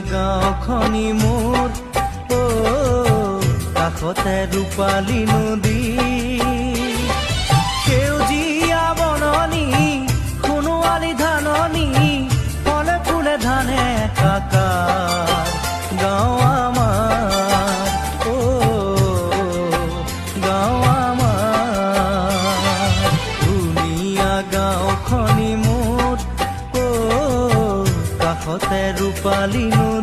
গাঁওখনি মোৰ কাষতে ৰূপালী নদী সেউজীয়া বননি সোণোৱালী ধাননি ফলে ফুলে ধানে একাকাৰ গাঁও আমাৰ গাঁও আমাৰ ধুনীয়া গাঁওখনি মোৰ কাষতে ৰূপালী নদী